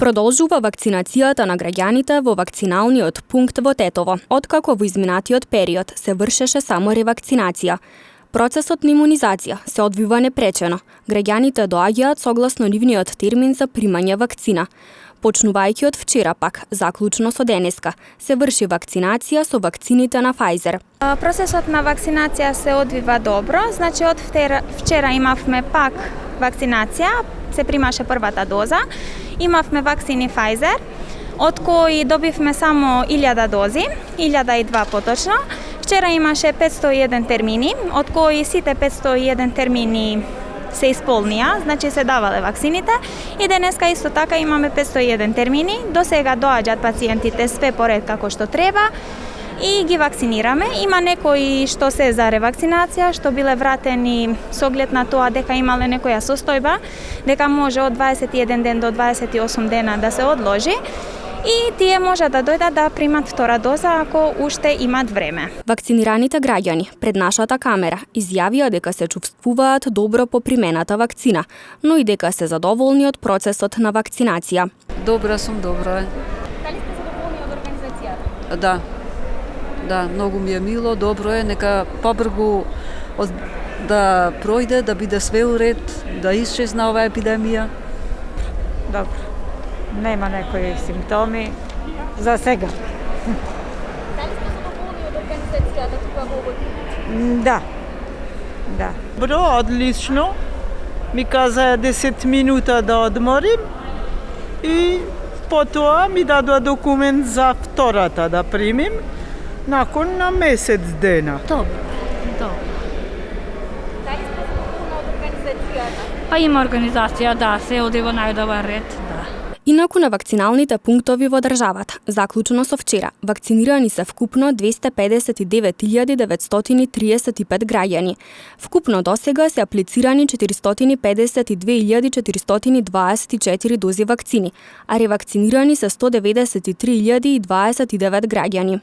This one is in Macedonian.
Продолжува вакцинацијата на граѓаните во вакциналниот пункт во Тетово, откако во изминатиот период се вршеше само ревакцинација. Процесот на имунизација се одвива непречено. Граѓаните доаѓаат согласно нивниот термин за примање вакцина. Почнувајќи од вчера пак, заклучно со денеска, се врши вакцинација со вакцините на Pfizer. Процесот на вакцинација се одвива добро, значи од вчера имавме пак вакцинација, се примаше првата доза. Имавме вакцини Pfizer, од кои добивме само 1000 дози, 1002 поточно. Вчера имаше 501 термини, од кои сите 501 термини се исполнија, значи се давале вакцините. И денеска исто така имаме 501 термини. До сега доаѓаат пациентите све поред како што треба и ги вакцинираме. Има некои што се за ревакцинација, што биле вратени со оглед на тоа дека имале некоја состојба, дека може од 21 ден до 28 дена да се одложи. И тие може да дојдат да примат втора доза ако уште имат време. Вакцинираните граѓани пред нашата камера изјавија дека се чувствуваат добро по примената вакцина, но и дека се задоволни од процесот на вакцинација. Добра сум, добро е. Дали сте задоволни од организацијата? Да, многу ми е мило, добро е, нека побргу да пројде, да биде све уред, да исчезна оваа епидемија. Добро. Нема некои симптоми за сега. Дали сте задоволни од организацијата тука во овој? Да. Добро, одлично. Ми каза 10 минута да одморим и потоа ми дадоа документ за втората да примим након на месец дена. Добро. Дали сте задоволни од организацијата? Па има организација, да, се оди во најдобар ред, да. Инаку на вакциналните пунктови во државата, заклучно со вчера, вакцинирани се вкупно 259.935 граѓани. Вкупно досега се аплицирани 452.424 дози вакцини, а ревакцинирани се 193.029 граѓани.